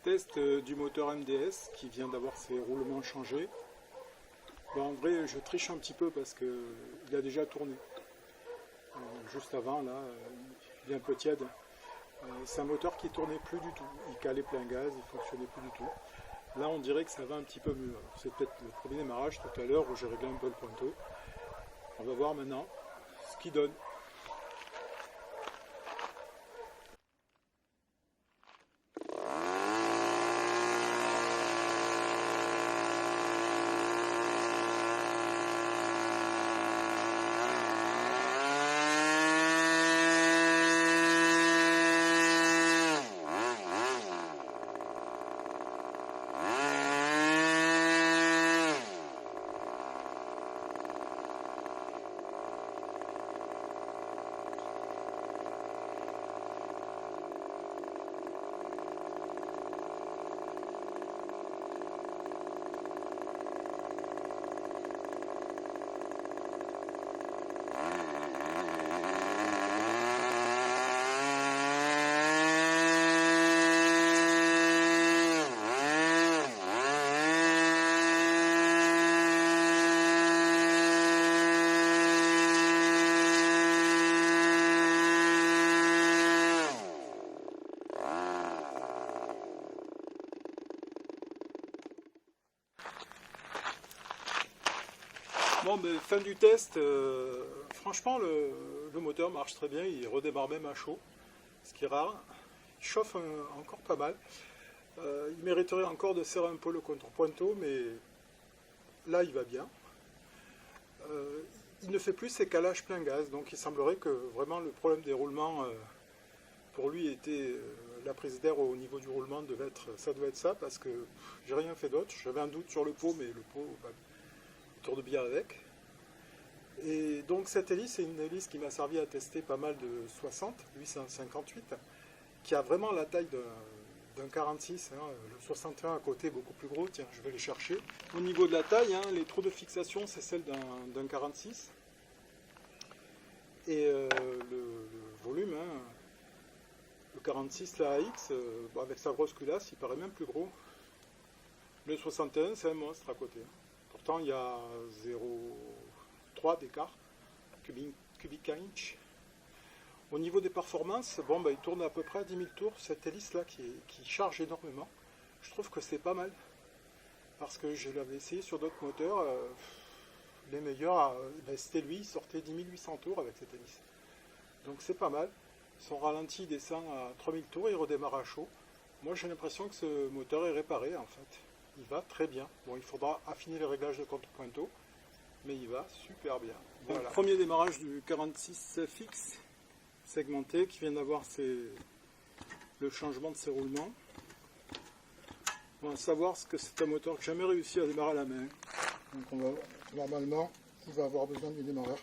Test du moteur MDS qui vient d'avoir ses roulements changés. En vrai, je triche un petit peu parce qu'il a déjà tourné. Juste avant, là, il est un peu tiède. C'est un moteur qui tournait plus du tout. Il calait plein gaz, il fonctionnait plus du tout. Là, on dirait que ça va un petit peu mieux. C'est peut-être le premier démarrage tout à l'heure où j'ai réglé un peu le pointeau. On va voir maintenant ce qu'il donne. Bon, ben, fin du test, franchement le moteur marche très bien, il redémarre même à chaud, ce qui est rare. Il chauffe encore pas mal. Il mériterait encore de serrer un peu le contre-pointeau, mais là il va bien. Il ne fait plus ses calages plein gaz, donc il semblerait que vraiment le problème des roulements pour lui était la prise d'air au niveau du roulement ça devait être ça, parce que j'ai rien fait d'autre. J'avais un doute sur le pot, mais le pot il tourne bien avec. Et donc cette hélice, c'est une hélice qui m'a servi à tester pas mal de 60, 858, qui a vraiment la taille d'un 46, hein, le 61 à côté est beaucoup plus gros, tiens je vais les chercher. Au niveau de la taille, hein, les trous de fixation c'est celle d'un 46, et le volume, hein, le 46, la AX, avec sa grosse culasse, il paraît même plus gros. Le 61 c'est un monstre à côté, pourtant il y a 0,3 d'écart, cubic inch. Au niveau des performances, bon, il tourne à peu près à 10 000 tours, cette hélice là qui charge énormément. Je trouve que c'est pas mal, parce que je l'avais essayé sur d'autres moteurs, les meilleurs, c'était lui, il sortait 10 800 tours avec cette hélice. Donc c'est pas mal. Son ralenti descend à 3000 tours, il redémarre à chaud. Moi j'ai l'impression que ce moteur est réparé en fait. Il va très bien. Bon, il faudra affiner les réglages de contre-pointeau, mais il va super bien. Voilà. Premier démarrage du 46 FX segmenté qui vient d'avoir le changement de ses roulements. On va savoir ce que c'est un moteur que j'ai jamais réussi à démarrer à la main. Donc normalement, il va avoir besoin du démarreur.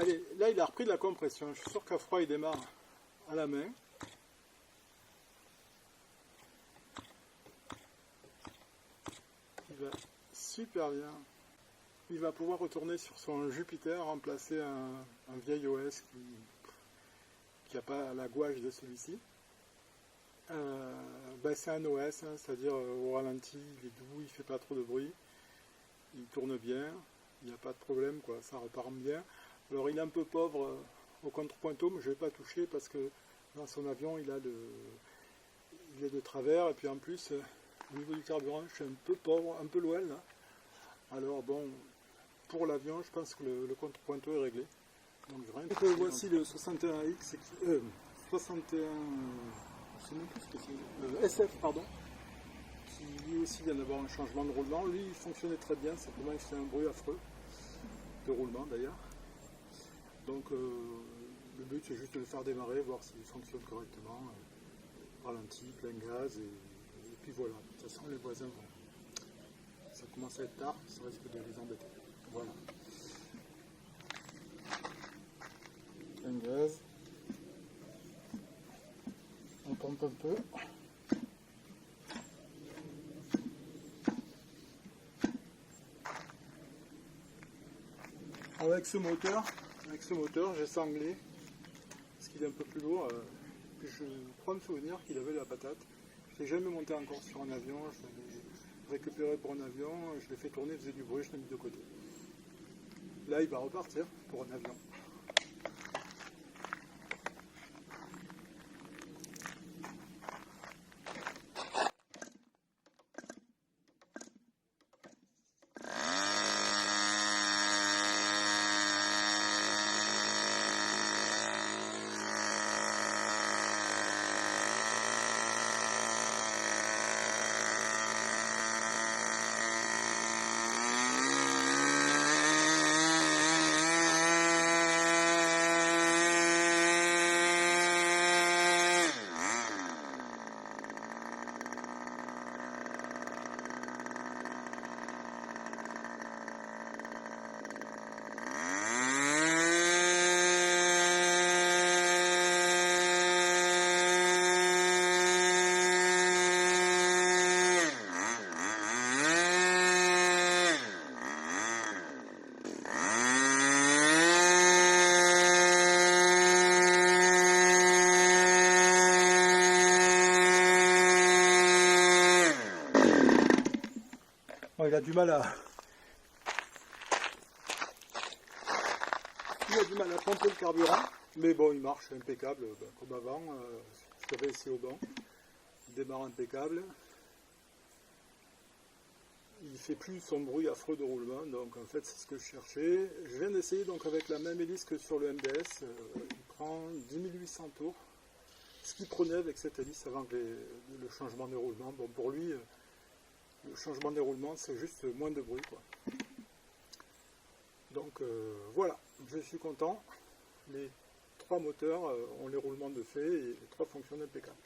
Allez, là il a repris de la compression. Je suis sûr qu'à froid il démarre à la main. Il va super bien. Il va pouvoir retourner sur son Jupiter, remplacer un vieil OS qui n'a pas la gouache de celui-ci. C'est un OS, hein, c'est-à-dire au ralenti, il est doux, il fait pas trop de bruit, il tourne bien, il n'y a pas de problème, quoi, ça repart bien. Alors il est un peu pauvre au contrepointeau, mais je ne vais pas toucher parce que dans son avion il est de travers, et puis en plus au niveau du carburant je suis un peu pauvre, un peu loin là. Alors bon, pour l'avion je pense que le contrepointeau est réglé. Donc voici le 61X, 61, je sais même plus ce que c'est, SF pardon, qui lui aussi vient d'avoir un changement de roulement. Lui il fonctionnait très bien, simplement il fait un bruit affreux, de roulement d'ailleurs. Donc le but c'est juste de le faire démarrer, voir s'il fonctionne correctement, ralenti, plein gaz, et puis voilà. De toute façon les voisins ça commence à être tard, ça risque de les embêter. Voilà. Plein gaz. On pompe un peu. Avec ce moteur, j'ai sanglé, parce qu'il est un peu plus lourd. Puis je crois me souvenir qu'il avait de la patate. Je n'ai jamais monté encore sur un avion, je l'avais récupéré pour un avion, je l'ai fait tourner, il faisait du bruit, je l'ai mis de côté. Là, il va repartir pour un avion. Bon, il a du mal à pomper le carburant, mais bon, il marche impeccable, comme avant. Je l'avais essayé au banc. Il démarre impeccable. Il fait plus son bruit affreux de roulement, donc en fait c'est ce que je cherchais. Je viens d'essayer donc avec la même hélice que sur le MDS. Il prend 10 800 tours, ce qu'il prenait avec cette hélice avant que le changement de roulement. Bon, pour lui, le changement de roulement c'est juste moins de bruit, quoi. Donc voilà, je suis content. Les trois moteurs ont les roulements de fait et les trois fonctionnent impeccable.